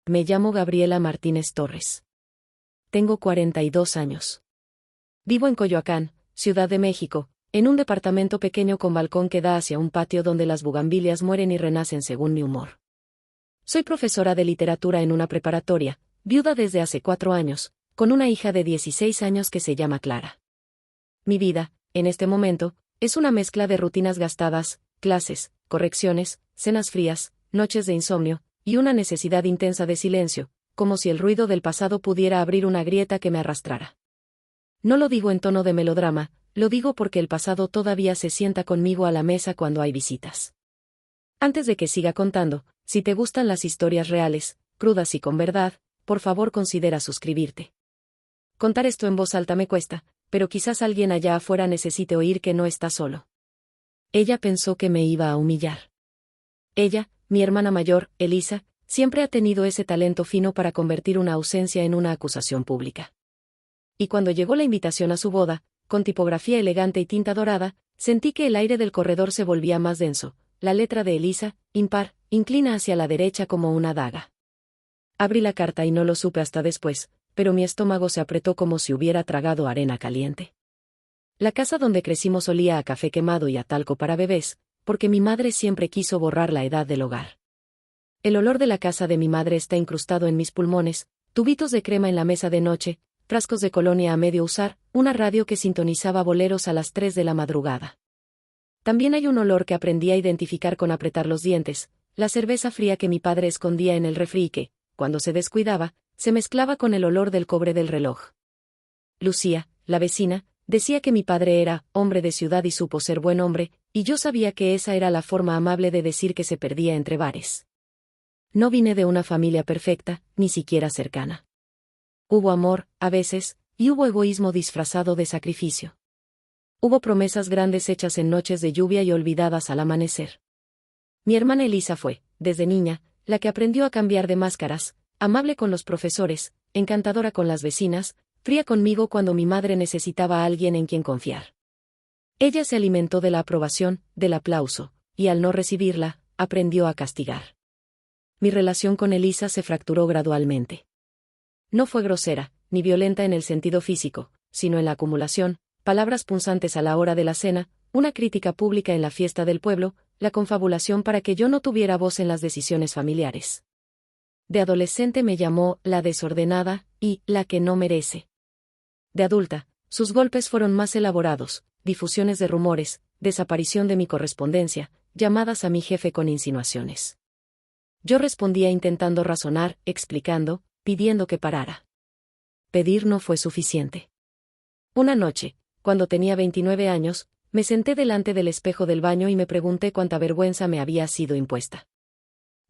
Me llamo Gabriela Martínez Torres. Tengo 42 años. Vivo en Coyoacán, Ciudad de México, en un departamento pequeño con balcón que da hacia un patio donde las bugambilias mueren y renacen según mi humor. Soy profesora de literatura en una preparatoria, viuda desde hace 4 años, con una hija de 16 años que se llama Clara. Mi vida, en este momento, es una mezcla de rutinas gastadas, clases, correcciones, cenas frías, noches de insomnio, y una necesidad intensa de silencio, como si el ruido del pasado pudiera abrir una grieta que me arrastrara. No lo digo en tono de melodrama, lo digo porque el pasado todavía se sienta conmigo a la mesa cuando hay visitas. Antes de que siga contando, si te gustan las historias reales, crudas y con verdad, por favor considera suscribirte. Contar esto en voz alta me cuesta, pero quizás alguien allá afuera necesite oír que no está solo. Ella pensó que me iba a humillar. Ella, mi hermana mayor, Elisa, siempre ha tenido ese talento fino para convertir una ausencia en una acusación pública. Y cuando llegó la invitación a su boda, con tipografía elegante y tinta dorada, sentí que el aire del corredor se volvía más denso. La letra de Elisa, impar, inclina hacia la derecha como una daga. Abrí la carta y no lo supe hasta después, pero mi estómago se apretó como si hubiera tragado arena caliente. La casa donde crecimos olía a café quemado y a talco para bebés, porque mi madre siempre quiso borrar la edad del hogar. El olor de la casa de mi madre está incrustado en mis pulmones, tubitos de crema en la mesa de noche, frascos de colonia a medio usar, una radio que sintonizaba boleros a las 3 de la madrugada. También hay un olor que aprendí a identificar con apretar los dientes, la cerveza fría que mi padre escondía en el refri y que, cuando se descuidaba, se mezclaba con el olor del cobre del reloj. Lucía, la vecina, decía que mi padre era hombre de ciudad y supo ser buen hombre, y yo sabía que esa era la forma amable de decir que se perdía entre bares. No vine de una familia perfecta, ni siquiera cercana. Hubo amor, a veces, y hubo egoísmo disfrazado de sacrificio. Hubo promesas grandes hechas en noches de lluvia y olvidadas al amanecer. Mi hermana Elisa fue, desde niña, la que aprendió a cambiar de máscaras, amable con los profesores, encantadora con las vecinas, fría conmigo cuando mi madre necesitaba a alguien en quien confiar. Ella se alimentó de la aprobación, del aplauso, y al no recibirla, aprendió a castigar. Mi relación con Elisa se fracturó gradualmente. No fue grosera, ni violenta en el sentido físico, sino en la acumulación, palabras punzantes a la hora de la cena, una crítica pública en la fiesta del pueblo, la confabulación para que yo no tuviera voz en las decisiones familiares. De adolescente me llamó la desordenada y la que no merece. De adulta, sus golpes fueron más elaborados, difusiones de rumores, desaparición de mi correspondencia, llamadas a mi jefe con insinuaciones. Yo respondía intentando razonar, explicando, pidiendo que parara. Pedir no fue suficiente. Una noche, cuando tenía 29 años, me senté delante del espejo del baño y me pregunté cuánta vergüenza me había sido impuesta.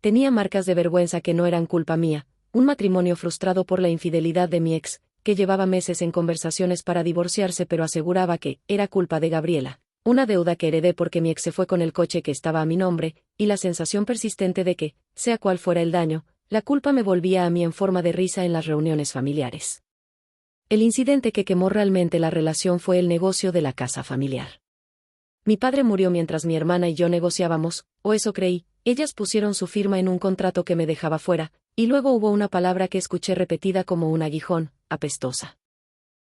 Tenía marcas de vergüenza que no eran culpa mía, un matrimonio frustrado por la infidelidad de mi ex, que llevaba meses en conversaciones para divorciarse pero aseguraba que era culpa de Gabriela, una deuda que heredé porque mi ex se fue con el coche que estaba a mi nombre, y la sensación persistente de que, sea cual fuera el daño, la culpa me volvía a mí en forma de risa en las reuniones familiares. El incidente que quemó realmente la relación fue el negocio de la casa familiar. Mi padre murió mientras mi hermana y yo negociábamos, o eso creí, ellas pusieron su firma en un contrato que me dejaba fuera, y luego hubo una palabra que escuché repetida como un aguijón, apestosa.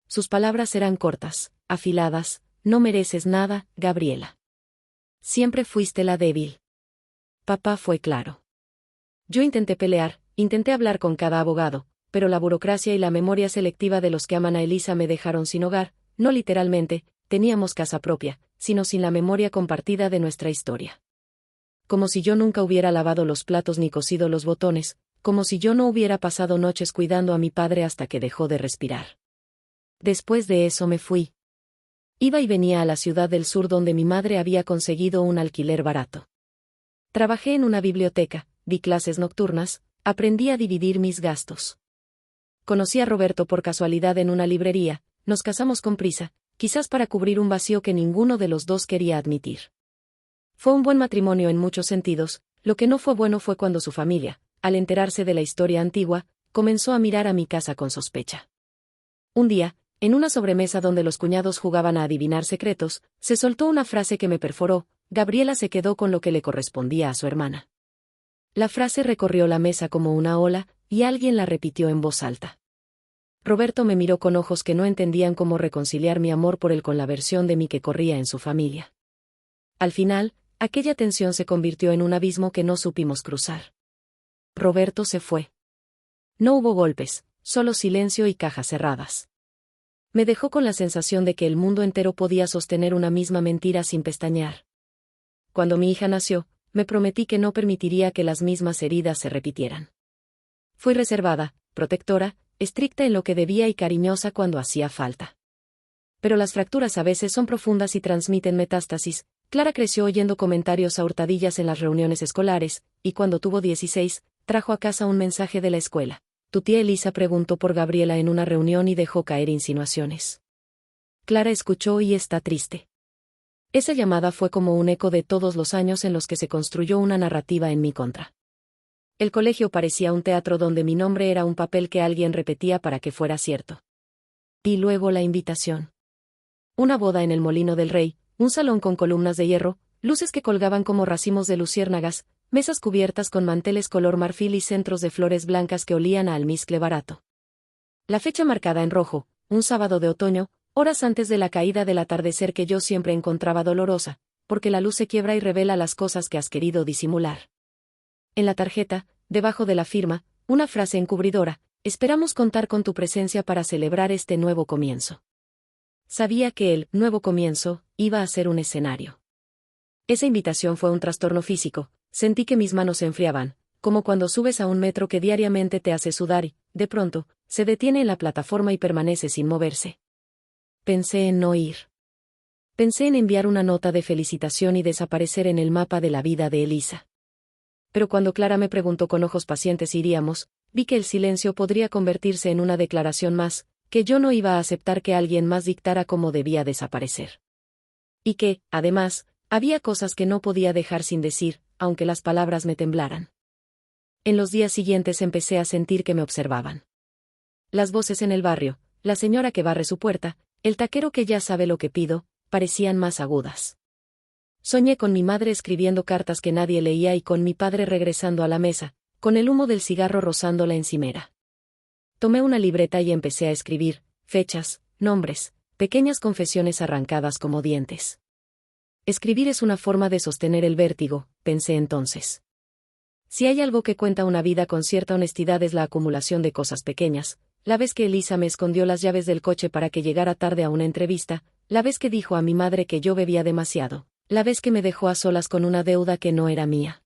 Sus palabras eran cortas, afiladas: no mereces nada, Gabriela. Siempre fuiste la débil. Papá fue claro. Yo intenté pelear, intenté hablar con cada abogado, pero la burocracia y la memoria selectiva de los que aman a Elisa me dejaron sin hogar, no literalmente, teníamos casa propia, sino sin la memoria compartida de nuestra historia. Como si yo nunca hubiera lavado los platos ni cosido los botones, como si yo no hubiera pasado noches cuidando a mi padre hasta que dejó de respirar. Después de eso me fui. Iba y venía a la ciudad del sur donde mi madre había conseguido un alquiler barato. Trabajé en una biblioteca, di clases nocturnas, aprendí a dividir mis gastos. Conocí a Roberto por casualidad en una librería, nos casamos con prisa, quizás para cubrir un vacío que ninguno de los dos quería admitir. Fue un buen matrimonio en muchos sentidos, lo que no fue bueno fue cuando su familia, al enterarse de la historia antigua, comenzó a mirar a mi casa con sospecha. Un día, en una sobremesa donde los cuñados jugaban a adivinar secretos, se soltó una frase que me perforó: Gabriela se quedó con lo que le correspondía a su hermana. La frase recorrió la mesa como una ola, y alguien la repitió en voz alta. Roberto me miró con ojos que no entendían cómo reconciliar mi amor por él con la versión de mí que corría en su familia. Al final, aquella tensión se convirtió en un abismo que no supimos cruzar. Roberto se fue. No hubo golpes, solo silencio y cajas cerradas. Me dejó con la sensación de que el mundo entero podía sostener una misma mentira sin pestañear. Cuando mi hija nació, me prometí que no permitiría que las mismas heridas se repitieran. Fui reservada, protectora, estricta en lo que debía y cariñosa cuando hacía falta. Pero las fracturas a veces son profundas y transmiten metástasis. Clara creció oyendo comentarios a hurtadillas en las reuniones escolares, y cuando tuvo 16, trajo a casa un mensaje de la escuela. Tu tía Elisa preguntó por Gabriela en una reunión y dejó caer insinuaciones. Clara escuchó y está triste. Esa llamada fue como un eco de todos los años en los que se construyó una narrativa en mi contra. El colegio parecía un teatro donde mi nombre era un papel que alguien repetía para que fuera cierto. Y luego la invitación. Una boda en el Molino del Rey, un salón con columnas de hierro, luces que colgaban como racimos de luciérnagas, mesas cubiertas con manteles color marfil y centros de flores blancas que olían a almizcle barato. La fecha marcada en rojo, un sábado de otoño, horas antes de la caída del atardecer que yo siempre encontraba dolorosa, porque la luz se quiebra y revela las cosas que has querido disimular. En la tarjeta, debajo de la firma, una frase encubridora: esperamos contar con tu presencia para celebrar este nuevo comienzo. Sabía que el nuevo comienzo iba a ser un escenario. Esa invitación fue un trastorno físico. Sentí que mis manos se enfriaban, como cuando subes a un metro que diariamente te hace sudar y, de pronto, se detiene en la plataforma y permanece sin moverse. Pensé en no ir. Pensé en enviar una nota de felicitación y desaparecer en el mapa de la vida de Elisa. Pero cuando Clara me preguntó con ojos pacientes si iríamos, vi que el silencio podría convertirse en una declaración más, que yo no iba a aceptar que alguien más dictara cómo debía desaparecer. Y que, además, había cosas que no podía dejar sin decir, aunque las palabras me temblaran. En los días siguientes empecé a sentir que me observaban. Las voces en el barrio, la señora que barre su puerta, el taquero que ya sabe lo que pido, parecían más agudas. Soñé con mi madre escribiendo cartas que nadie leía y con mi padre regresando a la mesa, con el humo del cigarro rozando la encimera. Tomé una libreta y empecé a escribir, fechas, nombres, pequeñas confesiones arrancadas como dientes. Escribir es una forma de sostener el vértigo, pensé entonces. Si hay algo que cuenta una vida con cierta honestidad es la acumulación de cosas pequeñas: la vez que Elisa me escondió las llaves del coche para que llegara tarde a una entrevista, la vez que dijo a mi madre que yo bebía demasiado, la vez que me dejó a solas con una deuda que no era mía.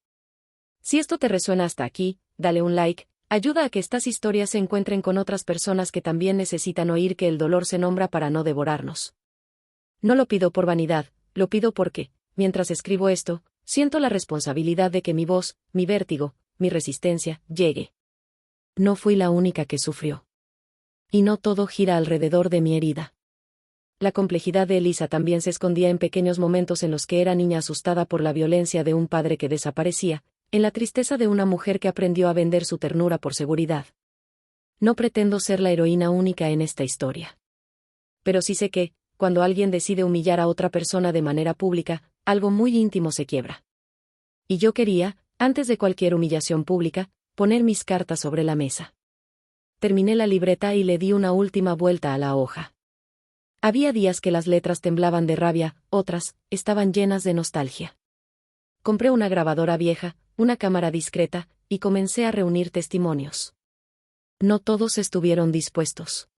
Si esto te resuena hasta aquí, dale un like, ayuda a que estas historias se encuentren con otras personas que también necesitan oír que el dolor se nombra para no devorarnos. No lo pido por vanidad. Lo pido porque, mientras escribo esto, siento la responsabilidad de que mi voz, mi vértigo, mi resistencia, llegue. No fui la única que sufrió. Y no todo gira alrededor de mi herida. La complejidad de Elisa también se escondía en pequeños momentos en los que era niña asustada por la violencia de un padre que desaparecía, en la tristeza de una mujer que aprendió a vender su ternura por seguridad. No pretendo ser la heroína única en esta historia. Pero sí sé que, cuando alguien decide humillar a otra persona de manera pública, algo muy íntimo se quiebra. Y yo quería, antes de cualquier humillación pública, poner mis cartas sobre la mesa. Terminé la libreta y le di una última vuelta a la hoja. Había días que las letras temblaban de rabia, otras, estaban llenas de nostalgia. Compré una grabadora vieja, una cámara discreta, y comencé a reunir testimonios. No todos estuvieron dispuestos.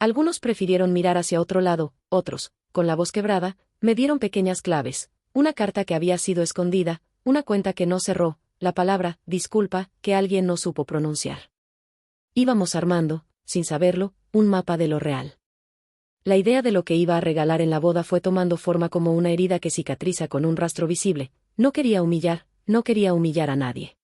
Algunos prefirieron mirar hacia otro lado, otros, con la voz quebrada, me dieron pequeñas claves: una carta que había sido escondida, una cuenta que no cerró, la palabra disculpa que alguien no supo pronunciar. Íbamos armando, sin saberlo, un mapa de lo real. La idea de lo que iba a regalar en la boda fue tomando forma como una herida que cicatriza con un rastro visible. No quería humillar a nadie.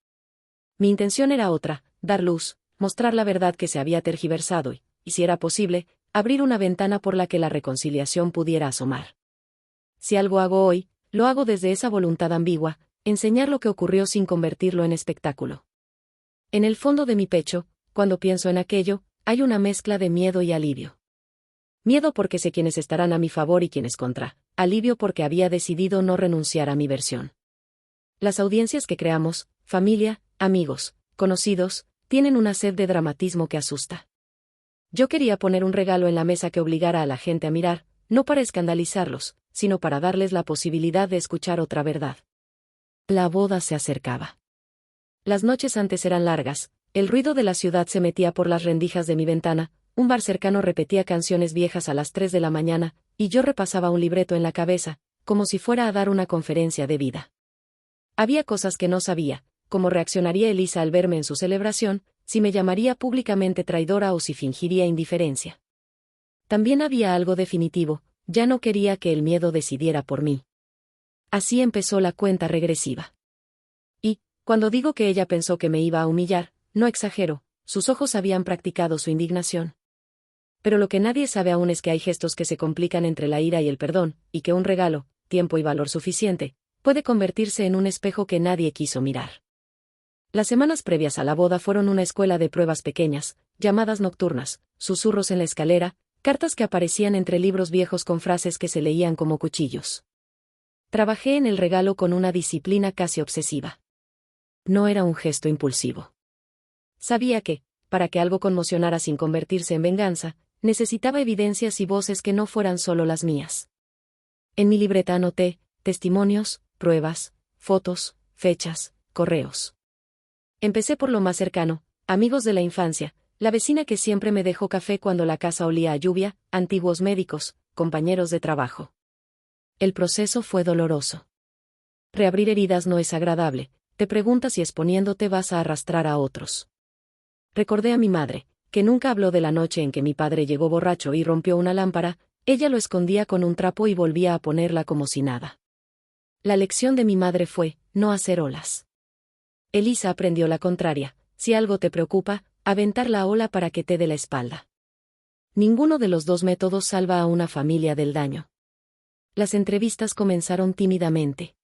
Mi intención era otra: dar luz, mostrar la verdad que se había tergiversado y, si era posible, abrir una ventana por la que la reconciliación pudiera asomar. Si algo hago hoy, lo hago desde esa voluntad ambigua: enseñar lo que ocurrió sin convertirlo en espectáculo. En el fondo de mi pecho, cuando pienso en aquello, hay una mezcla de miedo y alivio. Miedo porque sé quiénes estarán a mi favor y quiénes contra. Alivio porque había decidido no renunciar a mi versión. Las audiencias que creamos, familia, amigos, conocidos, tienen una sed de dramatismo que asusta. Yo quería poner un regalo en la mesa que obligara a la gente a mirar, no para escandalizarlos, sino para darles la posibilidad de escuchar otra verdad. La boda se acercaba. Las noches antes eran largas, el ruido de la ciudad se metía por las rendijas de mi ventana, un bar cercano repetía canciones viejas a las 3 de la mañana, y yo repasaba un libreto en la cabeza, como si fuera a dar una conferencia de vida. Había cosas que no sabía, cómo reaccionaría Elisa al verme en su celebración, si me llamaría públicamente traidora o si fingiría indiferencia. También había algo definitivo, ya no quería que el miedo decidiera por mí. Así empezó la cuenta regresiva. Y, cuando digo que ella pensó que me iba a humillar, no exagero, sus ojos habían practicado su indignación. Pero lo que nadie sabe aún es que hay gestos que se complican entre la ira y el perdón, y que un regalo, tiempo y valor suficiente, puede convertirse en un espejo que nadie quiso mirar. Las semanas previas a la boda fueron una escuela de pruebas pequeñas, llamadas nocturnas, susurros en la escalera, cartas que aparecían entre libros viejos con frases que se leían como cuchillos. Trabajé en el regalo con una disciplina casi obsesiva. No era un gesto impulsivo. Sabía que, para que algo conmocionara sin convertirse en venganza, necesitaba evidencias y voces que no fueran solo las mías. En mi libreta anoté testimonios, pruebas, fotos, fechas, correos. Empecé por lo más cercano, amigos de la infancia, la vecina que siempre me dejó café cuando la casa olía a lluvia, antiguos médicos, compañeros de trabajo. El proceso fue doloroso. Reabrir heridas no es agradable, te preguntas si exponiéndote vas a arrastrar a otros. Recordé a mi madre, que nunca habló de la noche en que mi padre llegó borracho y rompió una lámpara, ella lo escondía con un trapo y volvía a ponerla como si nada. La lección de mi madre fue, no hacer olas. Elisa aprendió la contraria, si algo te preocupa, aventar la ola para que te dé la espalda. Ninguno de los dos métodos salva a una familia del daño. Las entrevistas comenzaron tímidamente.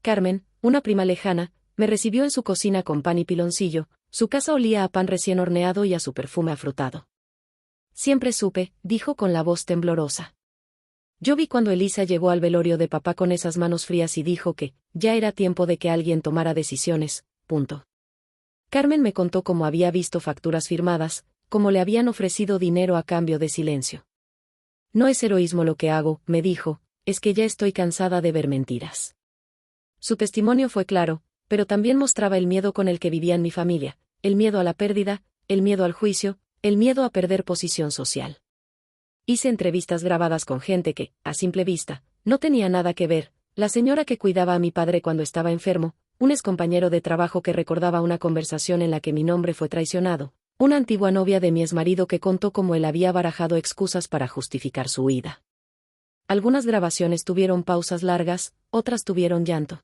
Carmen, una prima lejana, me recibió en su cocina con pan y piloncillo, su casa olía a pan recién horneado y a su perfume afrutado. Siempre supe, dijo con la voz temblorosa. Yo vi cuando Elisa llegó al velorio de papá con esas manos frías y dijo que, ya era tiempo de que alguien tomara decisiones, punto. Carmen me contó cómo había visto facturas firmadas, cómo le habían ofrecido dinero a cambio de silencio. No es heroísmo lo que hago, me dijo, es que ya estoy cansada de ver mentiras. Su testimonio fue claro, pero también mostraba el miedo con el que vivían mi familia, el miedo a la pérdida, el miedo al juicio, el miedo a perder posición social. Hice entrevistas grabadas con gente que, a simple vista, no tenía nada que ver, la señora que cuidaba a mi padre cuando estaba enfermo, un excompañero de trabajo que recordaba una conversación en la que mi nombre fue traicionado, una antigua novia de mi exmarido que contó cómo él había barajado excusas para justificar su huida. Algunas grabaciones tuvieron pausas largas, otras tuvieron llanto.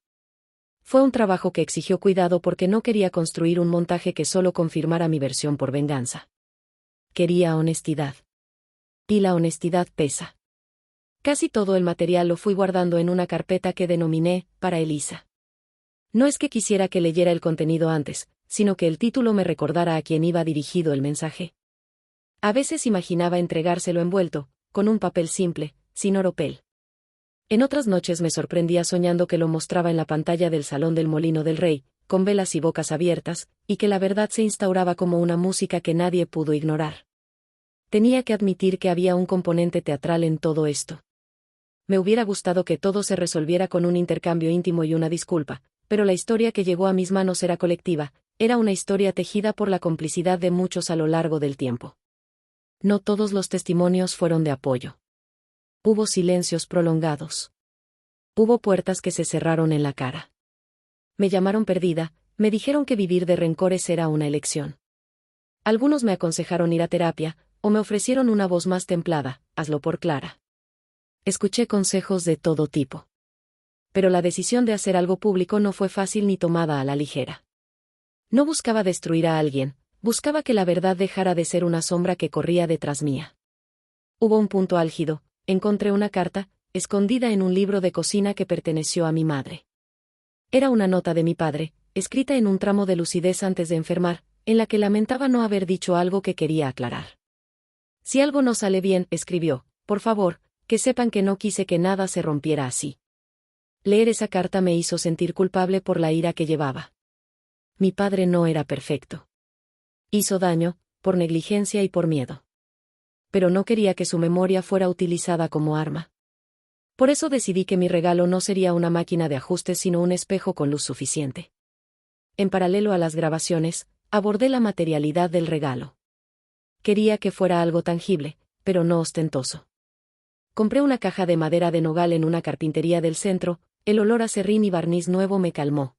Fue un trabajo que exigió cuidado porque no quería construir un montaje que solo confirmara mi versión por venganza. Quería honestidad. Y la honestidad pesa. Casi todo el material lo fui guardando en una carpeta que denominé, para Elisa. No es que quisiera que leyera el contenido antes, sino que el título me recordara a quién iba dirigido el mensaje. A veces imaginaba entregárselo envuelto, con un papel simple, sin oropel. En otras noches me sorprendía soñando que lo mostraba en la pantalla del Salón del Molino del Rey, con velas y bocas abiertas, y que la verdad se instauraba como una música que nadie pudo ignorar. Tenía que admitir que había un componente teatral en todo esto. Me hubiera gustado que todo se resolviera con un intercambio íntimo y una disculpa, pero la historia que llegó a mis manos era colectiva, era una historia tejida por la complicidad de muchos a lo largo del tiempo. No todos los testimonios fueron de apoyo. Hubo silencios prolongados. Hubo puertas que se cerraron en la cara. Me llamaron perdida, me dijeron que vivir de rencores era una elección. Algunos me aconsejaron ir a terapia, o me ofrecieron una voz más templada, hazlo por Clara. Escuché consejos de todo tipo. Pero la decisión de hacer algo público no fue fácil ni tomada a la ligera. No buscaba destruir a alguien, buscaba que la verdad dejara de ser una sombra que corría detrás mía. Hubo un punto álgido, encontré una carta, escondida en un libro de cocina que perteneció a mi madre. Era una nota de mi padre, escrita en un tramo de lucidez antes de enfermar, en la que lamentaba no haber dicho algo que quería aclarar. Si algo no sale bien, escribió, por favor, que sepan que no quise que nada se rompiera así. Leer esa carta me hizo sentir culpable por la ira que llevaba. Mi padre no era perfecto. Hizo daño, por negligencia y por miedo. Pero no quería que su memoria fuera utilizada como arma. Por eso decidí que mi regalo no sería una máquina de ajustes sino un espejo con luz suficiente. En paralelo a las grabaciones, abordé la materialidad del regalo. Quería que fuera algo tangible, pero no ostentoso. Compré una caja de madera de nogal en una carpintería del centro, el olor a serrín y barniz nuevo me calmó.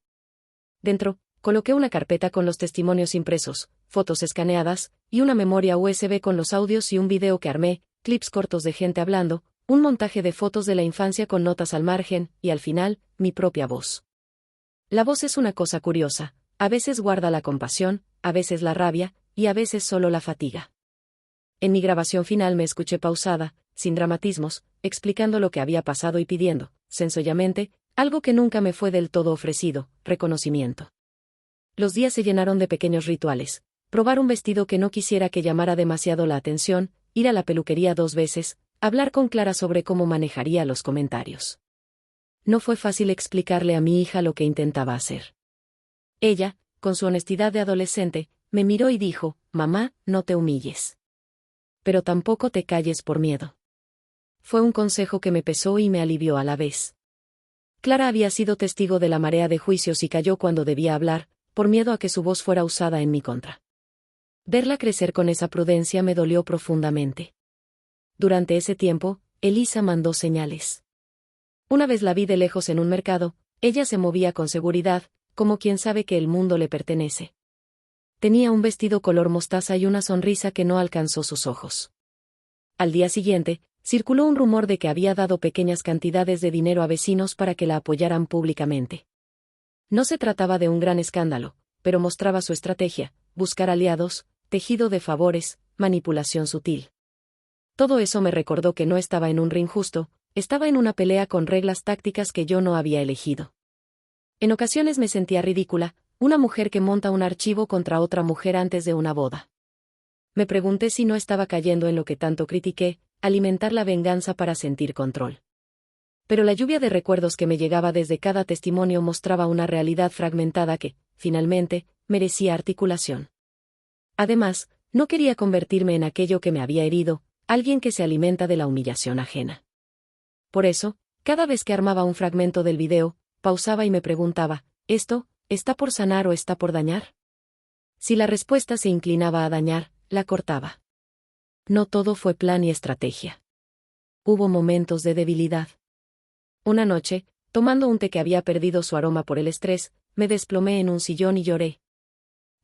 Dentro, coloqué una carpeta con los testimonios impresos, fotos escaneadas, y una memoria USB con los audios y un video que armé, clips cortos de gente hablando, un montaje de fotos de la infancia con notas al margen, y al final, mi propia voz. La voz es una cosa curiosa, a veces guarda la compasión, a veces la rabia, y a veces solo la fatiga. En mi grabación final me escuché pausada, sin dramatismos, explicando lo que había pasado y pidiendo, sencillamente, algo que nunca me fue del todo ofrecido, reconocimiento. Los días se llenaron de pequeños rituales: probar un vestido que no quisiera que llamara demasiado la atención, ir a la peluquería 2 veces, hablar con Clara sobre cómo manejaría los comentarios. No fue fácil explicarle a mi hija lo que intentaba hacer. Ella, con su honestidad de adolescente, me miró y dijo: «Mamá, no te humilles. Pero tampoco te calles por miedo». Fue un consejo que me pesó y me alivió a la vez. Clara había sido testigo de la marea de juicios y calló cuando debía hablar, por miedo a que su voz fuera usada en mi contra. Verla crecer con esa prudencia me dolió profundamente. Durante ese tiempo, Elisa mandó señales. Una vez la vi de lejos en un mercado, ella se movía con seguridad, como quien sabe que el mundo le pertenece. Tenía un vestido color mostaza y una sonrisa que no alcanzó sus ojos. Al día siguiente, circuló un rumor de que había dado pequeñas cantidades de dinero a vecinos para que la apoyaran públicamente. No se trataba de un gran escándalo, pero mostraba su estrategia: buscar aliados, tejido de favores, manipulación sutil. Todo eso me recordó que no estaba en un ring justo, estaba en una pelea con reglas tácticas que yo no había elegido. En ocasiones me sentía ridícula, una mujer que monta un archivo contra otra mujer antes de una boda. Me pregunté si no estaba cayendo en lo que tanto critiqué: alimentar la venganza para sentir control. Pero la lluvia de recuerdos que me llegaba desde cada testimonio mostraba una realidad fragmentada que, finalmente, merecía articulación. Además, no quería convertirme en aquello que me había herido, alguien que se alimenta de la humillación ajena. Por eso, cada vez que armaba un fragmento del video, pausaba y me preguntaba: ¿esto está por sanar o está por dañar? Si la respuesta se inclinaba a dañar, la cortaba. No todo fue plan y estrategia. Hubo momentos de debilidad. Una noche, tomando un té que había perdido su aroma por el estrés, me desplomé en un sillón y lloré.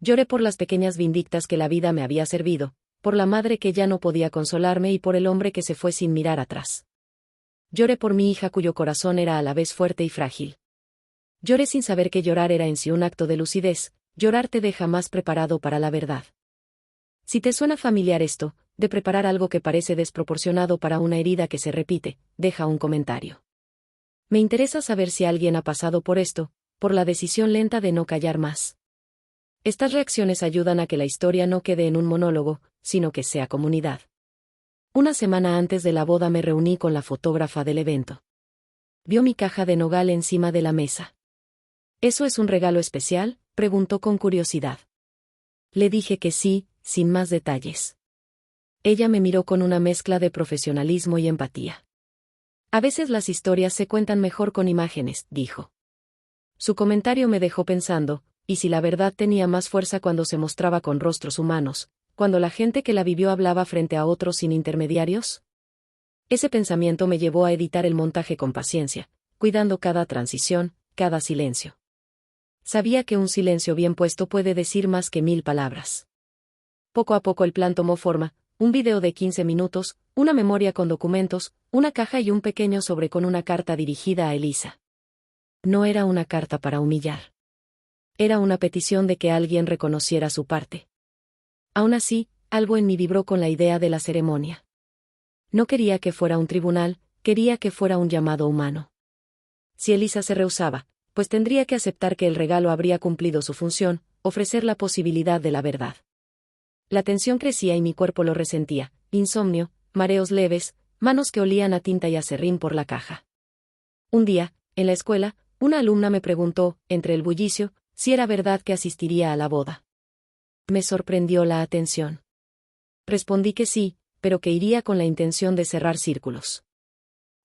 Lloré por las pequeñas vindictas que la vida me había servido, por la madre que ya no podía consolarme y por el hombre que se fue sin mirar atrás. Lloré por mi hija cuyo corazón era a la vez fuerte y frágil. Lloré sin saber que llorar era en sí un acto de lucidez: llorar te deja más preparado para la verdad. Si te suena familiar esto, de preparar algo que parece desproporcionado para una herida que se repite, deja un comentario. Me interesa saber si alguien ha pasado por esto, por la decisión lenta de no callar más. Estas reacciones ayudan a que la historia no quede en un monólogo, sino que sea comunidad. Una semana antes de la boda me reuní con la fotógrafa del evento. Vio mi caja de nogal encima de la mesa. ¿Eso es un regalo especial?, preguntó con curiosidad. Le dije que sí, sin más detalles. Ella me miró con una mezcla de profesionalismo y empatía. A veces las historias se cuentan mejor con imágenes, dijo. Su comentario me dejó pensando: ¿y si la verdad tenía más fuerza cuando se mostraba con rostros humanos, cuando la gente que la vivió hablaba frente a otros sin intermediarios? Ese pensamiento me llevó a editar el montaje con paciencia, cuidando cada transición, cada silencio. Sabía que un silencio bien puesto puede decir más que 1000 palabras. Poco a poco el plan tomó forma: un video de 15 minutos, una memoria con documentos, una caja y un pequeño sobre con una carta dirigida a Elisa. No era una carta para humillar. Era una petición de que alguien reconociera su parte. Aún así, algo en mí vibró con la idea de la ceremonia. No quería que fuera un tribunal, quería que fuera un llamado humano. Si Elisa se rehusaba, pues tendría que aceptar que el regalo habría cumplido su función: ofrecer la posibilidad de la verdad. La tensión crecía y mi cuerpo lo resentía: insomnio, mareos leves, manos que olían a tinta y aserrín por la caja. Un día, en la escuela, una alumna me preguntó, entre el bullicio, si era verdad que asistiría a la boda. Me sorprendió la atención. Respondí que sí, pero que iría con la intención de cerrar círculos.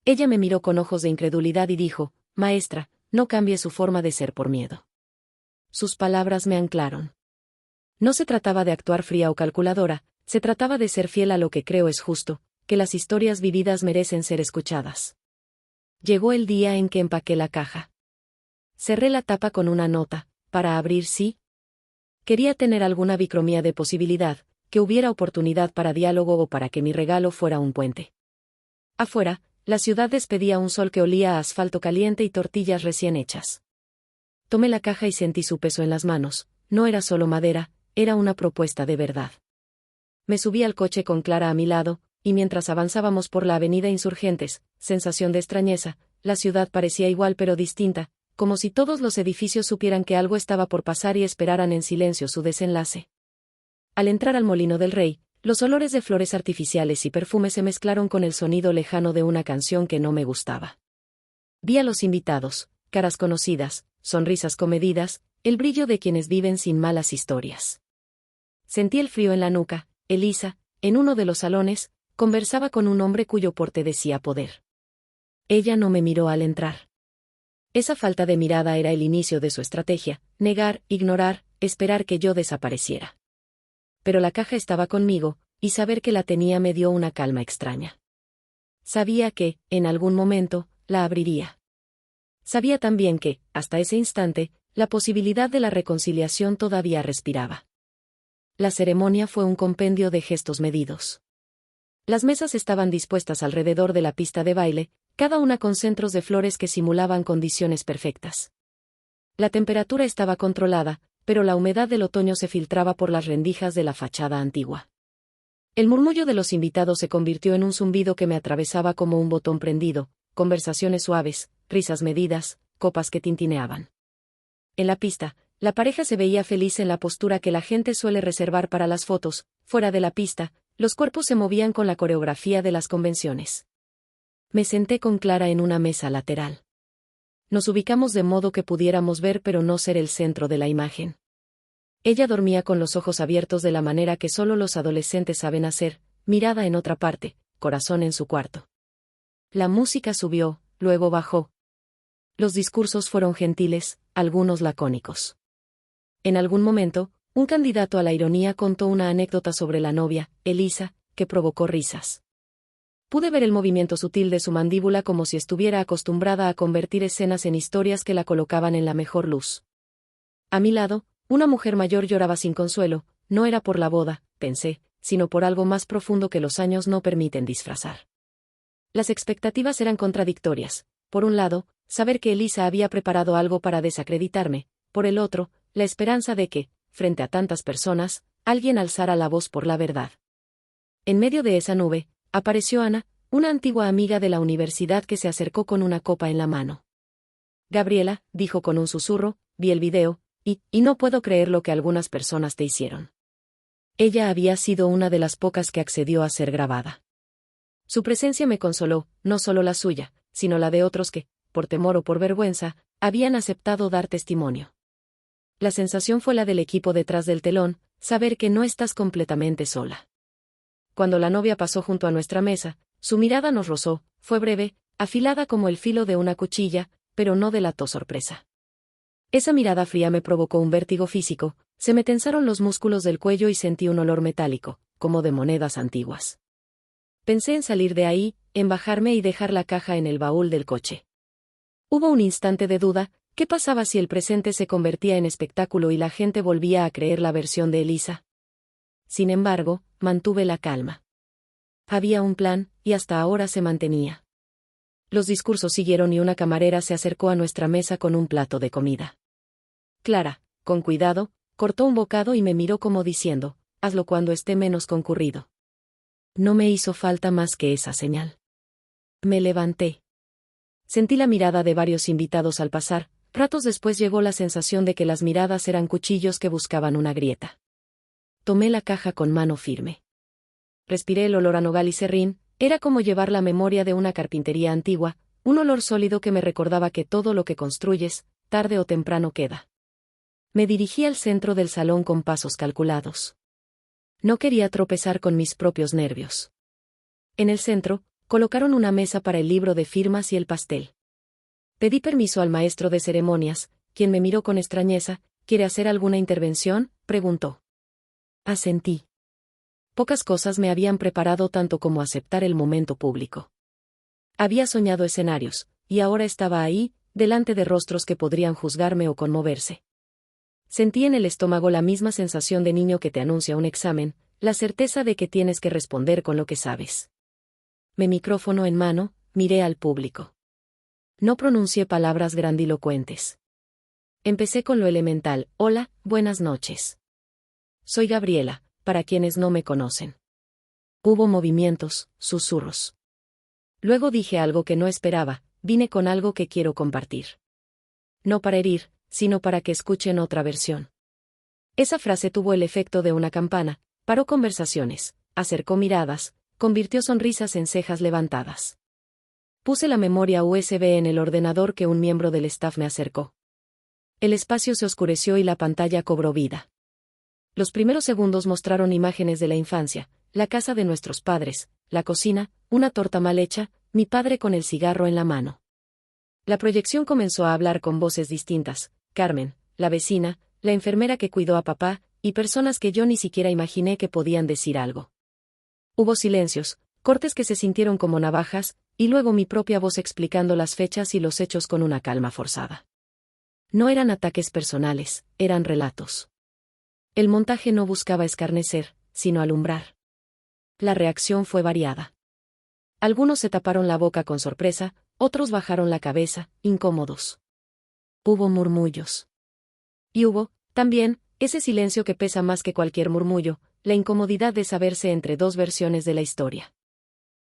Ella me miró con ojos de incredulidad y dijo: «Maestra, no cambie su forma de ser por miedo». Sus palabras me anclaron. No se trataba de actuar fría o calculadora, se trataba de ser fiel a lo que creo es justo, que las historias vividas merecen ser escuchadas. Llegó el día en que empaqué la caja. Cerré la tapa con una nota: «Para abrir sí». Quería tener alguna bicromía de posibilidad, que hubiera oportunidad para diálogo o para que mi regalo fuera un puente. Afuera, la ciudad despedía un sol que olía a asfalto caliente y tortillas recién hechas. Tomé la caja y sentí su peso en las manos. No era solo madera, era una propuesta de verdad. Me subí al coche con Clara a mi lado, y mientras avanzábamos por la avenida Insurgentes, sensación de extrañeza, la ciudad parecía igual pero distinta, como si todos los edificios supieran que algo estaba por pasar y esperaran en silencio su desenlace. Al entrar al Molino del Rey, los olores de flores artificiales y perfumes se mezclaron con el sonido lejano de una canción que no me gustaba. Vi a los invitados, caras conocidas, sonrisas comedidas, el brillo de quienes viven sin malas historias. Sentí el frío en la nuca. Elisa, en uno de los salones, conversaba con un hombre cuyo porte decía poder. Ella no me miró al entrar. Esa falta de mirada era el inicio de su estrategia: negar, ignorar, esperar que yo desapareciera. Pero la caja estaba conmigo, y saber que la tenía me dio una calma extraña. Sabía que, en algún momento, la abriría. Sabía también que, hasta ese instante, la posibilidad de la reconciliación todavía respiraba. La ceremonia fue un compendio de gestos medidos. Las mesas estaban dispuestas alrededor de la pista de baile, cada una con centros de flores que simulaban condiciones perfectas. La temperatura estaba controlada, pero la humedad del otoño se filtraba por las rendijas de la fachada antigua. El murmullo de los invitados se convirtió en un zumbido que me atravesaba como un botón prendido, conversaciones suaves, risas medidas, copas que tintineaban. En la pista, la pareja se veía feliz en la postura que la gente suele reservar para las fotos. Fuera de la pista, los cuerpos se movían con la coreografía de las convenciones. Me senté con Clara en una mesa lateral. Nos ubicamos de modo que pudiéramos ver pero no ser el centro de la imagen. Ella dormía con los ojos abiertos de la manera que solo los adolescentes saben hacer, mirada en otra parte, corazón en su cuarto. La música subió, luego bajó. Los discursos fueron gentiles, algunos lacónicos. En algún momento, un candidato a la ironía contó una anécdota sobre la novia, Elisa, que provocó risas. Pude ver el movimiento sutil de su mandíbula como si estuviera acostumbrada a convertir escenas en historias que la colocaban en la mejor luz. A mi lado, una mujer mayor lloraba sin consuelo. No era por la boda, pensé, sino por algo más profundo que los años no permiten disfrazar. Las expectativas eran contradictorias. Por un lado, saber que Elisa había preparado algo para desacreditarme; por el otro, la esperanza de que, frente a tantas personas, alguien alzara la voz por la verdad. En medio de esa nube, apareció Ana, una antigua amiga de la universidad que se acercó con una copa en la mano. «Gabriela», dijo con un susurro, «vi el video, y no puedo creer lo que algunas personas te hicieron». Ella había sido una de las pocas que accedió a ser grabada. Su presencia me consoló, no solo la suya, sino la de otros que, por temor o por vergüenza, habían aceptado dar testimonio. La sensación fue la del equipo detrás del telón, saber que no estás completamente sola. Cuando la novia pasó junto a nuestra mesa, su mirada nos rozó, fue breve, afilada como el filo de una cuchilla, pero no delató sorpresa. Esa mirada fría me provocó un vértigo físico, se me tensaron los músculos del cuello y sentí un olor metálico, como de monedas antiguas. Pensé en salir de ahí, en bajarme y dejar la caja en el baúl del coche. Hubo un instante de duda. ¿Qué pasaba si el presente se convertía en espectáculo y la gente volvía a creer la versión de Elisa? Sin embargo, mantuve la calma. Había un plan, y hasta ahora se mantenía. Los discursos siguieron y una camarera se acercó a nuestra mesa con un plato de comida. Clara, con cuidado, cortó un bocado y me miró como diciendo: «Hazlo cuando esté menos concurrido». No me hizo falta más que esa señal. Me levanté. Sentí la mirada de varios invitados al pasar. Ratos después llegó la sensación de que las miradas eran cuchillos que buscaban una grieta. Tomé la caja con mano firme. Respiré el olor a nogal y serrín. Era como llevar la memoria de una carpintería antigua, un olor sólido que me recordaba que todo lo que construyes, tarde o temprano queda. Me dirigí al centro del salón con pasos calculados. No quería tropezar con mis propios nervios. En el centro, colocaron una mesa para el libro de firmas y el pastel. Pedí permiso al maestro de ceremonias, quien me miró con extrañeza. ¿Quiere hacer alguna intervención?, preguntó. Asentí. Pocas cosas me habían preparado tanto como aceptar el momento público. Había soñado escenarios, y ahora estaba ahí, delante de rostros que podrían juzgarme o conmoverse. Sentí en el estómago la misma sensación de niño que te anuncia un examen, la certeza de que tienes que responder con lo que sabes. Mi micrófono en mano, miré al público. No pronuncié palabras grandilocuentes. Empecé con lo elemental: hola, buenas noches. Soy Gabriela, para quienes no me conocen. Hubo movimientos, susurros. Luego dije algo que no esperaba: vine con algo que quiero compartir. No para herir, sino para que escuchen otra versión. Esa frase tuvo el efecto de una campana, paró conversaciones, acercó miradas, convirtió sonrisas en cejas levantadas. Puse la memoria USB en el ordenador que un miembro del staff me acercó. El espacio se oscureció y la pantalla cobró vida. Los primeros segundos mostraron imágenes de la infancia, la casa de nuestros padres, la cocina, una torta mal hecha, mi padre con el cigarro en la mano. La proyección comenzó a hablar con voces distintas: Carmen, la vecina, la enfermera que cuidó a papá, y personas que yo ni siquiera imaginé que podían decir algo. Hubo silencios, cortes que se sintieron como navajas, y luego mi propia voz explicando las fechas y los hechos con una calma forzada. No eran ataques personales, eran relatos. El montaje no buscaba escarnecer, sino alumbrar. La reacción fue variada. Algunos se taparon la boca con sorpresa, otros bajaron la cabeza, incómodos. Hubo murmullos. Y hubo, también, ese silencio que pesa más que cualquier murmullo, la incomodidad de saberse entre dos versiones de la historia.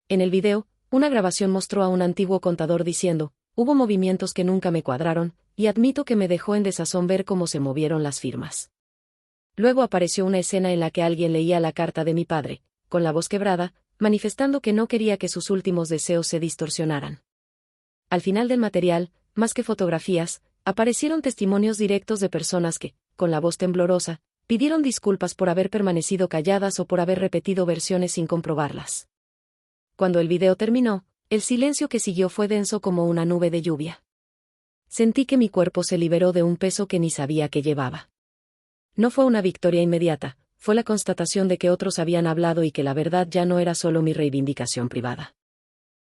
En el video, una grabación mostró a un antiguo contador diciendo: hubo movimientos que nunca me cuadraron, y admito que me dejó en desazón ver cómo se movieron las firmas. Luego apareció una escena en la que alguien leía la carta de mi padre, con la voz quebrada, manifestando que no quería que sus últimos deseos se distorsionaran. Al final del material, más que fotografías, aparecieron testimonios directos de personas que, con la voz temblorosa, pidieron disculpas por haber permanecido calladas o por haber repetido versiones sin comprobarlas. Cuando el video terminó, el silencio que siguió fue denso como una nube de lluvia. Sentí que mi cuerpo se liberó de un peso que ni sabía que llevaba. No fue una victoria inmediata, fue la constatación de que otros habían hablado y que la verdad ya no era solo mi reivindicación privada.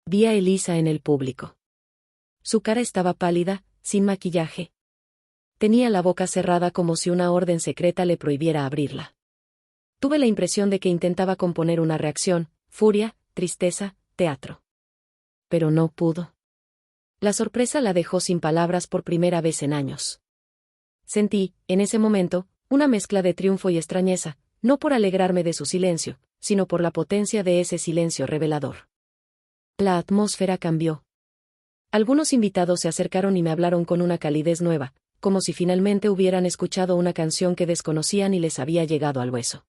Vi a Elisa en el público. Su cara estaba pálida, sin maquillaje. Tenía la boca cerrada como si una orden secreta le prohibiera abrirla. Tuve la impresión de que intentaba componer una reacción: furia, tristeza, teatro. Pero no pudo. La sorpresa la dejó sin palabras por primera vez en años. Sentí, en ese momento, una mezcla de triunfo y extrañeza, no por alegrarme de su silencio, sino por la potencia de ese silencio revelador. La atmósfera cambió. Algunos invitados se acercaron y me hablaron con una calidez nueva, como si finalmente hubieran escuchado una canción que desconocían y les había llegado al hueso.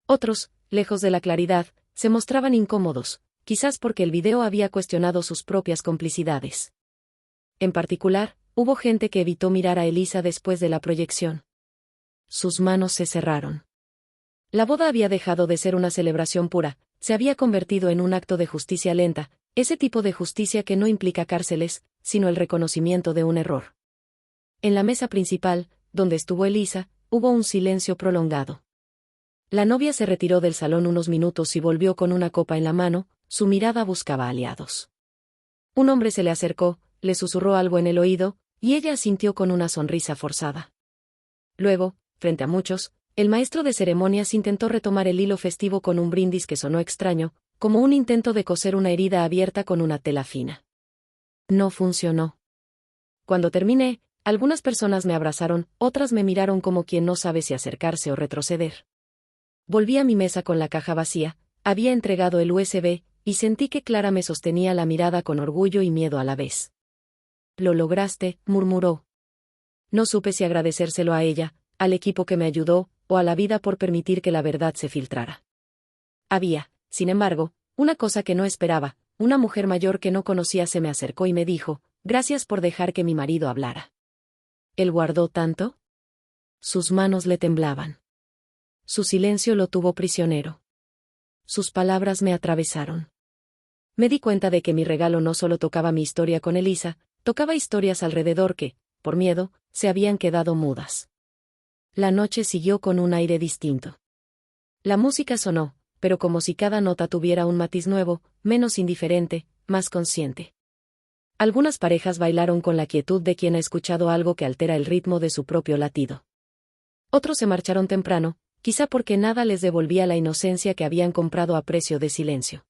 Otros, lejos de la claridad, se mostraban incómodos, quizás porque el video había cuestionado sus propias complicidades. En particular, hubo gente que evitó mirar a Elisa después de la proyección. Sus manos se cerraron. La boda había dejado de ser una celebración pura, se había convertido en un acto de justicia lenta, ese tipo de justicia que no implica cárceles, sino el reconocimiento de un error. En la mesa principal, donde estuvo Elisa, hubo un silencio prolongado. La novia se retiró del salón unos minutos y volvió con una copa en la mano, su mirada buscaba aliados. Un hombre se le acercó, le susurró algo en el oído, y ella asintió con una sonrisa forzada. Luego, frente a muchos, el maestro de ceremonias intentó retomar el hilo festivo con un brindis que sonó extraño, como un intento de coser una herida abierta con una tela fina. No funcionó. Cuando terminé, algunas personas me abrazaron, otras me miraron como quien no sabe si acercarse o retroceder. Volví a mi mesa con la caja vacía, había entregado el USB, y sentí que Clara me sostenía la mirada con orgullo y miedo a la vez. «Lo lograste», murmuró. No supe si agradecérselo a ella, al equipo que me ayudó, o a la vida por permitir que la verdad se filtrara. Había, sin embargo, una cosa que no esperaba: una mujer mayor que no conocía se me acercó y me dijo: «Gracias por dejar que mi marido hablara». ¿Él guardó tanto? Sus manos le temblaban. Su silencio lo tuvo prisionero. Sus palabras me atravesaron. Me di cuenta de que mi regalo no solo tocaba mi historia con Elisa, tocaba historias alrededor que, por miedo, se habían quedado mudas. La noche siguió con un aire distinto. La música sonó, pero como si cada nota tuviera un matiz nuevo, menos indiferente, más consciente. Algunas parejas bailaron con la quietud de quien ha escuchado algo que altera el ritmo de su propio latido. Otros se marcharon temprano, quizá porque nada les devolvía la inocencia que habían comprado a precio de silencio.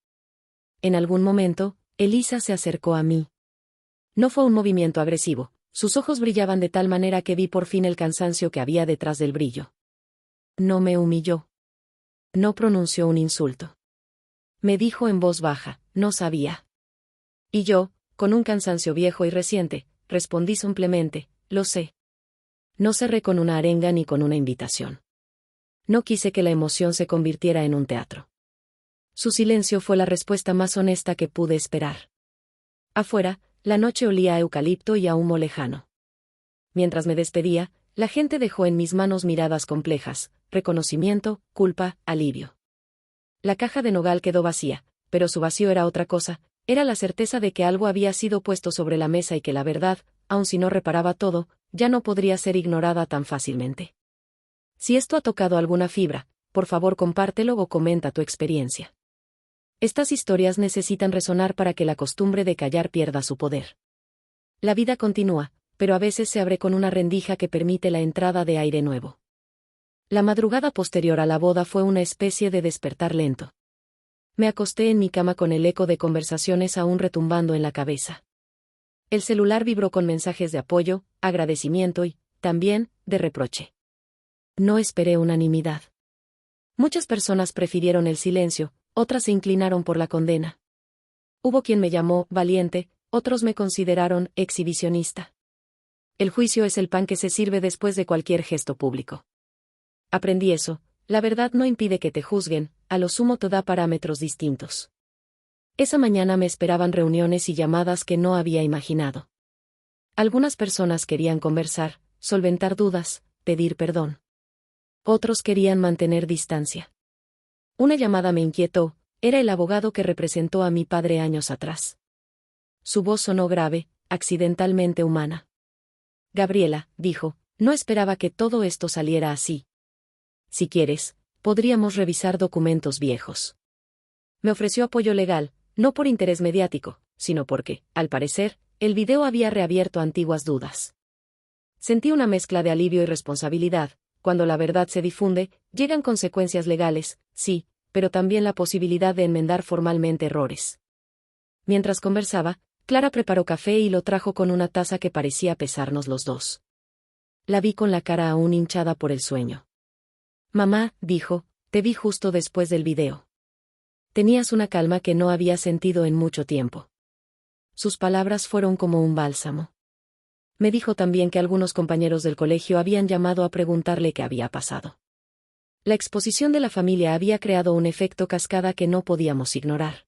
En algún momento, Elisa se acercó a mí. No fue un movimiento agresivo, sus ojos brillaban de tal manera que vi por fin el cansancio que había detrás del brillo. No me humilló. No pronunció un insulto. Me dijo en voz baja, no sabía. Y yo, con un cansancio viejo y reciente, respondí simplemente, lo sé. No cerré con una arenga ni con una invitación. No quise que la emoción se convirtiera en un teatro. Su silencio fue la respuesta más honesta que pude esperar. Afuera, la noche olía a eucalipto y a humo lejano. Mientras me despedía, la gente dejó en mis manos miradas complejas, reconocimiento, culpa, alivio. La caja de nogal quedó vacía, pero su vacío era otra cosa, era la certeza de que algo había sido puesto sobre la mesa y que la verdad, aun si no reparaba todo, ya no podría ser ignorada tan fácilmente. Si esto ha tocado alguna fibra, por favor compártelo o comenta tu experiencia. Estas historias necesitan resonar para que la costumbre de callar pierda su poder. La vida continúa, pero a veces se abre con una rendija que permite la entrada de aire nuevo. La madrugada posterior a la boda fue una especie de despertar lento. Me acosté en mi cama con el eco de conversaciones aún retumbando en la cabeza. El celular vibró con mensajes de apoyo, agradecimiento y, también, de reproche. No esperé unanimidad. Muchas personas prefirieron el silencio, otras se inclinaron por la condena. Hubo quien me llamó valiente, otros me consideraron exhibicionista. El juicio es el pan que se sirve después de cualquier gesto público. Aprendí eso, la verdad no impide que te juzguen, a lo sumo te da parámetros distintos. Esa mañana me esperaban reuniones y llamadas que no había imaginado. Algunas personas querían conversar, solventar dudas, pedir perdón. Otros querían mantener distancia. Una llamada me inquietó, era el abogado que representó a mi padre años atrás. Su voz sonó grave, accidentalmente humana. Gabriela, dijo, no esperaba que todo esto saliera así. Si quieres, podríamos revisar documentos viejos. Me ofreció apoyo legal, no por interés mediático, sino porque, al parecer, el video había reabierto antiguas dudas. Sentí una mezcla de alivio y responsabilidad. Cuando la verdad se difunde, llegan consecuencias legales, sí, pero también la posibilidad de enmendar formalmente errores. Mientras conversaba, Clara preparó café y lo trajo con una taza que parecía pesarnos los dos. La vi con la cara aún hinchada por el sueño. Mamá, dijo, te vi justo después del video. Tenías una calma que no había sentido en mucho tiempo. Sus palabras fueron como un bálsamo. Me dijo también que algunos compañeros del colegio habían llamado a preguntarle qué había pasado. La exposición de la familia había creado un efecto cascada que no podíamos ignorar.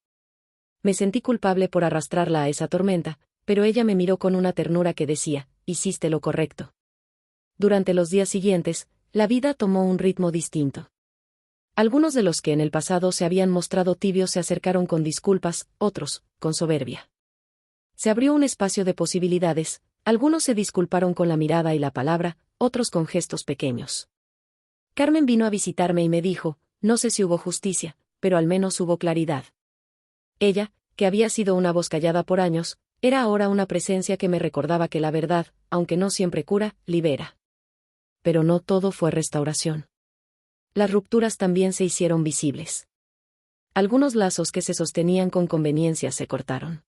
Me sentí culpable por arrastrarla a esa tormenta, pero ella me miró con una ternura que decía, hiciste lo correcto. Durante los días siguientes, la vida tomó un ritmo distinto. Algunos de los que en el pasado se habían mostrado tibios se acercaron con disculpas, otros, con soberbia. Se abrió un espacio de posibilidades. Algunos se disculparon con la mirada y la palabra, otros con gestos pequeños. Carmen vino a visitarme y me dijo, no sé si hubo justicia, pero al menos hubo claridad. Ella, que había sido una voz callada por años, era ahora una presencia que me recordaba que la verdad, aunque no siempre cura, libera. Pero no todo fue restauración. Las rupturas también se hicieron visibles. Algunos lazos que se sostenían con conveniencia se cortaron.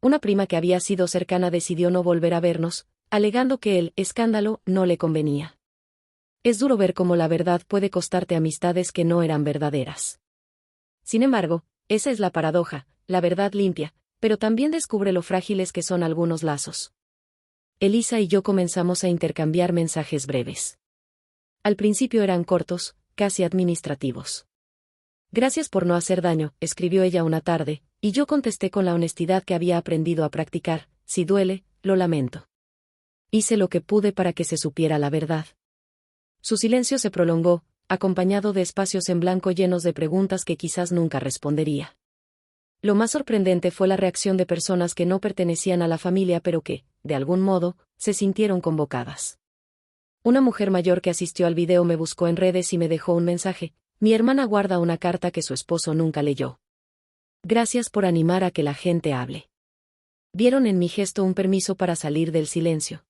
Una prima que había sido cercana decidió no volver a vernos, alegando que el escándalo no le convenía. Es duro ver cómo la verdad puede costarte amistades que no eran verdaderas. Sin embargo, esa es la paradoja, la verdad limpia, pero también descubre lo frágiles que son algunos lazos. Elisa y yo comenzamos a intercambiar mensajes breves. Al principio eran cortos, casi administrativos. Gracias por no hacer daño, escribió ella una tarde, y yo contesté con la honestidad que había aprendido a practicar, si duele, lo lamento. Hice lo que pude para que se supiera la verdad. Su silencio se prolongó, acompañado de espacios en blanco llenos de preguntas que quizás nunca respondería. Lo más sorprendente fue la reacción de personas que no pertenecían a la familia pero que, de algún modo, se sintieron convocadas. Una mujer mayor que asistió al video me buscó en redes y me dejó un mensaje: mi hermana guarda una carta que su esposo nunca leyó. Gracias por animar a que la gente hable. Vieron en mi gesto un permiso para salir del silencio.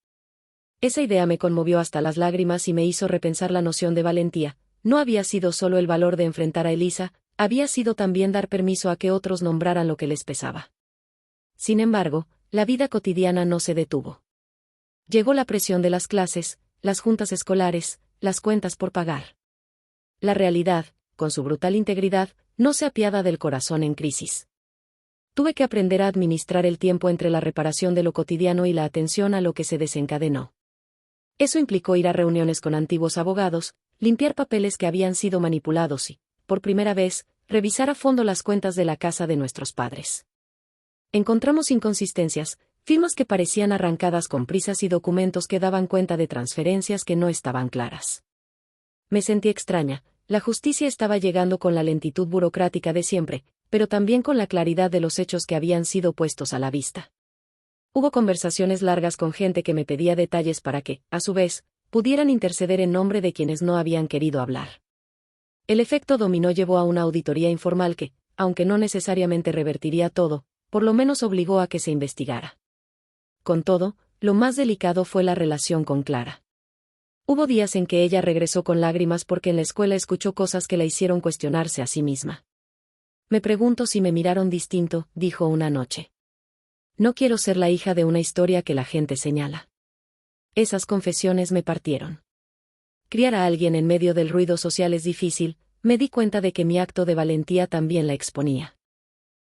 Esa idea me conmovió hasta las lágrimas y me hizo repensar la noción de valentía. No había sido solo el valor de enfrentar a Elisa, había sido también dar permiso a que otros nombraran lo que les pesaba. Sin embargo, la vida cotidiana no se detuvo. Llegó la presión de las clases, las juntas escolares, las cuentas por pagar. La realidad, con su brutal integridad, no se apiada del corazón en crisis. Tuve que aprender a administrar el tiempo entre la reparación de lo cotidiano y la atención a lo que se desencadenó. Eso implicó ir a reuniones con antiguos abogados, limpiar papeles que habían sido manipulados y, por primera vez, revisar a fondo las cuentas de la casa de nuestros padres. Encontramos inconsistencias, firmas que parecían arrancadas con prisas y documentos que daban cuenta de transferencias que no estaban claras. Me sentí extraña, la justicia estaba llegando con la lentitud burocrática de siempre, pero también con la claridad de los hechos que habían sido puestos a la vista. Hubo conversaciones largas con gente que me pedía detalles para que, a su vez, pudieran interceder en nombre de quienes no habían querido hablar. El efecto dominó llevó a una auditoría informal que, aunque no necesariamente revertiría todo, por lo menos obligó a que se investigara. Con todo, lo más delicado fue la relación con Clara. Hubo días en que ella regresó con lágrimas porque en la escuela escuchó cosas que la hicieron cuestionarse a sí misma. Me pregunto si me miraron distinto, dijo una noche. No quiero ser la hija de una historia que la gente señala. Esas confesiones me partieron. Criar a alguien en medio del ruido social es difícil, me di cuenta de que mi acto de valentía también la exponía.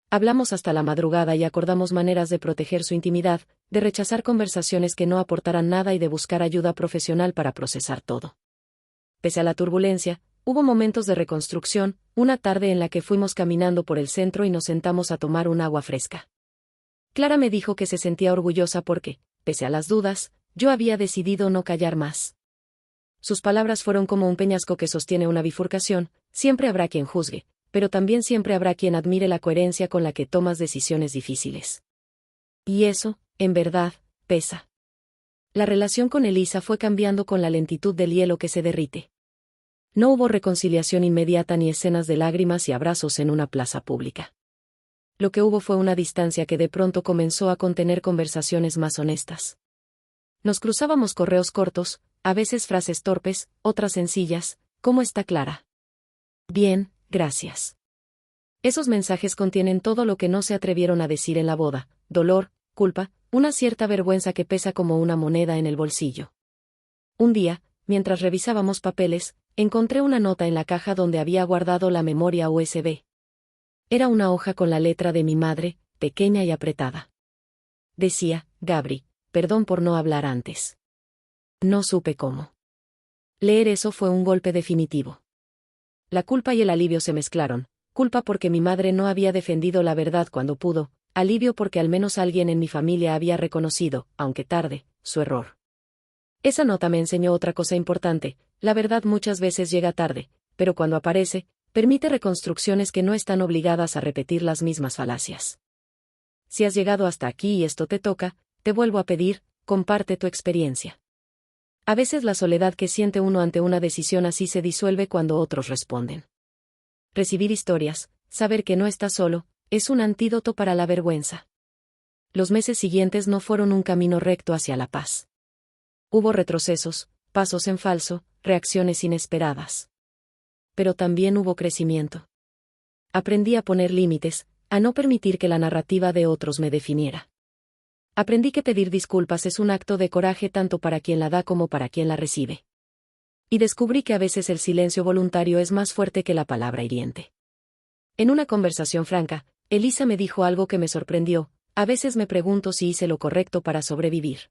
Hablamos hasta la madrugada y acordamos maneras de proteger su intimidad, de rechazar conversaciones que no aportaran nada y de buscar ayuda profesional para procesar todo. Pese a la turbulencia, hubo momentos de reconstrucción, una tarde en la que fuimos caminando por el centro y nos sentamos a tomar un agua fresca. Clara me dijo que se sentía orgullosa porque, pese a las dudas, yo había decidido no callar más. Sus palabras fueron como un peñasco que sostiene una bifurcación: siempre habrá quien juzgue, pero también siempre habrá quien admire la coherencia con la que tomas decisiones difíciles. Y eso, en verdad, pesa. La relación con Elisa fue cambiando con la lentitud del hielo que se derrite. No hubo reconciliación inmediata ni escenas de lágrimas y abrazos en una plaza pública. Lo que hubo fue una distancia que de pronto comenzó a contener conversaciones más honestas. Nos cruzábamos correos cortos, a veces frases torpes, otras sencillas: ¿cómo está Clara? Bien, gracias. Esos mensajes contienen todo lo que no se atrevieron a decir en la boda: dolor, culpa, una cierta vergüenza que pesa como una moneda en el bolsillo. Un día, mientras revisábamos papeles, encontré una nota en la caja donde había guardado la memoria USB. Era una hoja con la letra de mi madre, pequeña y apretada. Decía: Gabri, perdón por no hablar antes. No supe cómo. Leer eso fue un golpe definitivo. La culpa y el alivio se mezclaron: culpa porque mi madre no había defendido la verdad cuando pudo, alivio porque al menos alguien en mi familia había reconocido, aunque tarde, su error. Esa nota me enseñó otra cosa importante: la verdad muchas veces llega tarde, pero cuando aparece, permite reconstrucciones que no están obligadas a repetir las mismas falacias. Si has llegado hasta aquí y esto te toca, te vuelvo a pedir: comparte tu experiencia. A veces la soledad que siente uno ante una decisión así se disuelve cuando otros responden. Recibir historias, saber que no estás solo, es un antídoto para la vergüenza. Los meses siguientes no fueron un camino recto hacia la paz. Hubo retrocesos, pasos en falso, reacciones inesperadas. Pero también hubo crecimiento. Aprendí a poner límites, a no permitir que la narrativa de otros me definiera. Aprendí que pedir disculpas es un acto de coraje tanto para quien la da como para quien la recibe. Y descubrí que a veces el silencio voluntario es más fuerte que la palabra hiriente. En una conversación franca, Elisa me dijo algo que me sorprendió: a veces me pregunto si hice lo correcto para sobrevivir.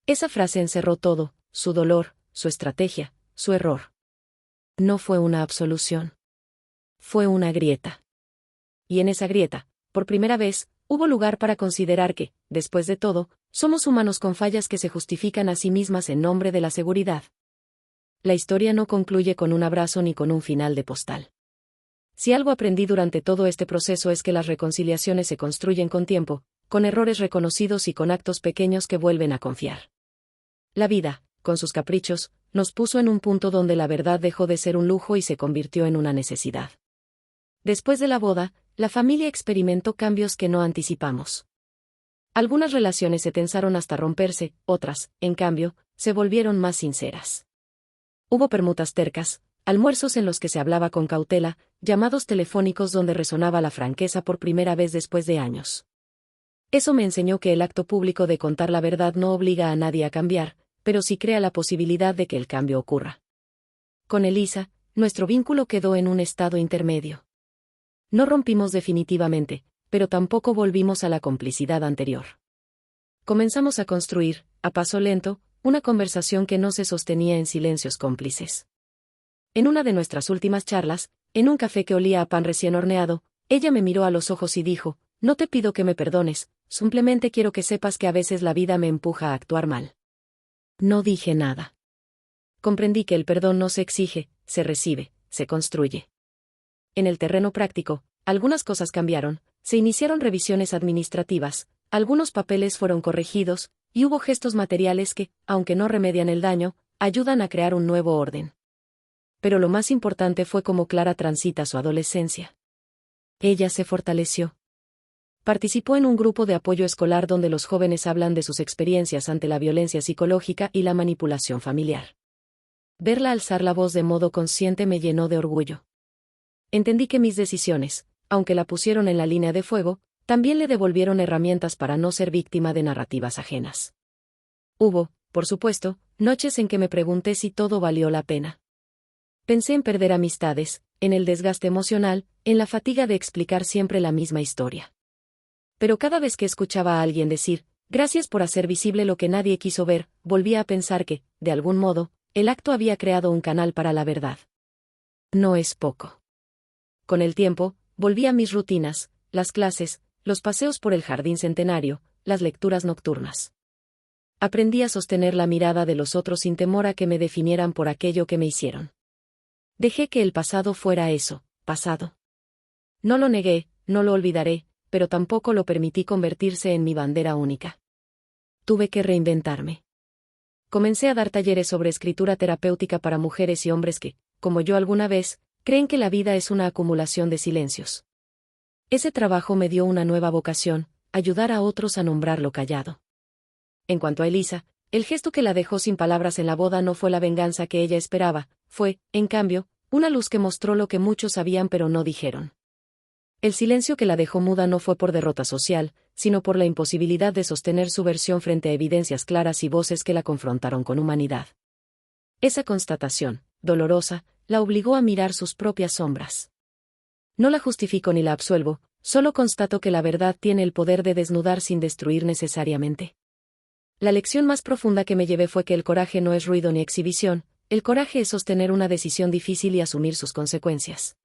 Esa frase encerró todo: su dolor, su estrategia, su error. No fue una absolución. Fue una grieta. Y en esa grieta, por primera vez, hubo lugar para considerar que, después de todo, somos humanos con fallas que se justifican a sí mismas en nombre de la seguridad. la historia no concluye con un abrazo ni con un final de postal. Si algo aprendí durante todo este proceso es que las reconciliaciones se construyen con tiempo, con errores reconocidos y con actos pequeños que vuelven a confiar. La vida, con sus caprichos, nos puso en un punto donde la verdad dejó de ser un lujo y se convirtió en una necesidad. Después de la boda, la familia experimentó cambios que no anticipamos. Algunas relaciones se tensaron hasta romperse, otras, en cambio, se volvieron más sinceras. Hubo permutas tercas, almuerzos en los que se hablaba con cautela, llamados telefónicos donde resonaba la franqueza por primera vez después de años. Eso me enseñó que el acto público de contar la verdad no obliga a nadie a cambiar, pero sí crea la posibilidad de que el cambio ocurra. Con Elisa, nuestro vínculo quedó en un estado intermedio. No rompimos definitivamente, pero tampoco volvimos a la complicidad anterior. Comenzamos a construir, a paso lento, una conversación que no se sostenía en silencios cómplices. En una de nuestras últimas charlas, en un café que olía a pan recién horneado, ella me miró a los ojos y dijo: «No te pido que me perdones, simplemente quiero que sepas que a veces la vida me empuja a actuar mal». No dije nada. Comprendí que el perdón no se exige, se recibe, se construye. En el terreno práctico, algunas cosas cambiaron, se iniciaron revisiones administrativas, algunos papeles fueron corregidos, y hubo gestos materiales que, aunque no remedian el daño, ayudan a crear un nuevo orden. Pero lo más importante fue cómo Clara transita su adolescencia. Ella se fortaleció. Participó en un grupo de apoyo escolar donde los jóvenes hablan de sus experiencias ante la violencia psicológica y la manipulación familiar. Verla alzar la voz de modo consciente me llenó de orgullo. Entendí que mis decisiones, aunque la pusieron en la línea de fuego, también le devolvieron herramientas para no ser víctima de narrativas ajenas. Hubo, por supuesto, noches en que me pregunté si todo valió la pena. Pensé en perder amistades, en el desgaste emocional, en la fatiga de explicar siempre la misma historia. Pero cada vez que escuchaba a alguien decir: «Gracias por hacer visible lo que nadie quiso ver», volvía a pensar que, de algún modo, el acto había creado un canal para la verdad. No es poco. Con el tiempo, volví a mis rutinas, las clases, los paseos por el jardín centenario, las lecturas nocturnas. Aprendí a sostener la mirada de los otros sin temor a que me definieran por aquello que me hicieron. Dejé que el pasado fuera eso, pasado. No lo negué, no lo olvidaré, pero tampoco lo permití convertirse en mi bandera única. Tuve que reinventarme. Comencé a dar talleres sobre escritura terapéutica para mujeres y hombres que, como yo alguna vez, creen que la vida es una acumulación de silencios. Ese trabajo me dio una nueva vocación: ayudar a otros a nombrar lo callado. En cuanto a Elisa, el gesto que la dejó sin palabras en la boda no fue la venganza que ella esperaba, fue, en cambio, una luz que mostró lo que muchos sabían pero no dijeron. El silencio que la dejó muda no fue por derrota social, sino por la imposibilidad de sostener su versión frente a evidencias claras y voces que la confrontaron con humanidad. Esa constatación, dolorosa, la obligó a mirar sus propias sombras. No la justifico ni la absuelvo, solo constato que la verdad tiene el poder de desnudar sin destruir necesariamente. La lección más profunda que me llevé fue que el coraje no es ruido ni exhibición, el coraje es sostener una decisión difícil y asumir sus consecuencias.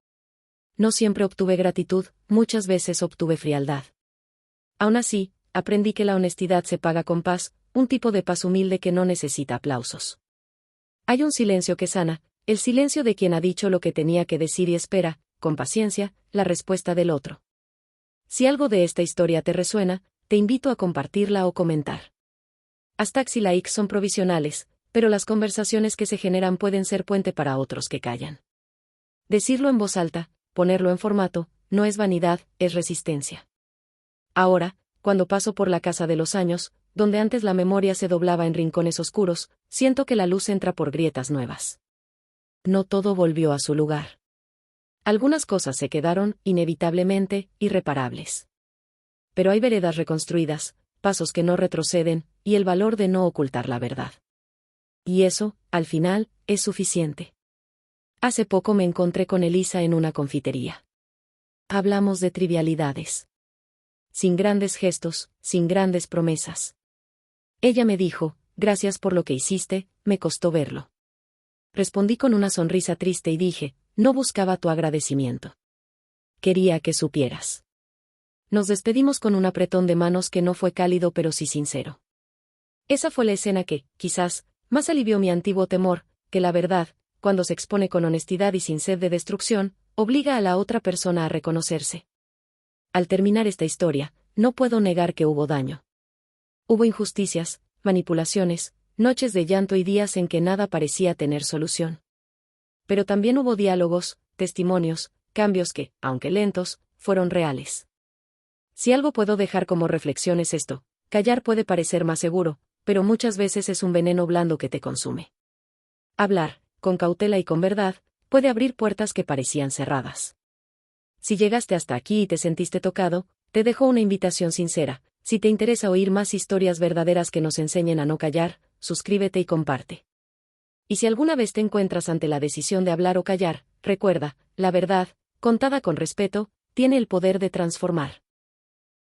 No siempre obtuve gratitud, muchas veces obtuve frialdad. Aún así, aprendí que la honestidad se paga con paz, un tipo de paz humilde que no necesita aplausos. Hay un silencio que sana, el silencio de quien ha dicho lo que tenía que decir y espera, con paciencia, la respuesta del otro. Si algo de esta historia te resuena, te invito a compartirla o comentar. Hashtags y likes son provisionales, pero las conversaciones que se generan pueden ser puente para otros que callan. Decirlo en voz alta, ponerlo en formato, no es vanidad, es resistencia. Ahora, cuando paso por la casa de los años, donde antes la memoria se doblaba en rincones oscuros, siento que la luz entra por grietas nuevas. No todo volvió a su lugar. Algunas cosas se quedaron, inevitablemente, irreparables. Pero hay veredas reconstruidas, pasos que no retroceden, y el valor de no ocultar la verdad. Y eso, al final, es suficiente. Hace poco me encontré con Elisa en una confitería. Hablamos de trivialidades. Sin grandes gestos, sin grandes promesas. Ella me dijo: «Gracias por lo que hiciste, me costó verlo». Respondí con una sonrisa triste y dije: «No buscaba tu agradecimiento. Quería que supieras». Nos despedimos con un apretón de manos que no fue cálido pero sí sincero. Esa fue la escena que, quizás, más alivió mi antiguo temor, que la verdad, cuando se expone con honestidad y sin sed de destrucción, obliga a la otra persona a reconocerse. Al terminar esta historia, no puedo negar que hubo daño. Hubo injusticias, manipulaciones, noches de llanto y días en que nada parecía tener solución. Pero también hubo diálogos, testimonios, cambios que, aunque lentos, fueron reales. Si algo puedo dejar como reflexión es esto: callar puede parecer más seguro, pero muchas veces es un veneno blando que te consume. Hablar, con cautela y con verdad, puede abrir puertas que parecían cerradas. Si llegaste hasta aquí y te sentiste tocado, te dejo una invitación sincera. Si te interesa oír más historias verdaderas que nos enseñen a no callar, suscríbete y comparte. Y si alguna vez te encuentras ante la decisión de hablar o callar, recuerda, la verdad, contada con respeto, tiene el poder de transformar.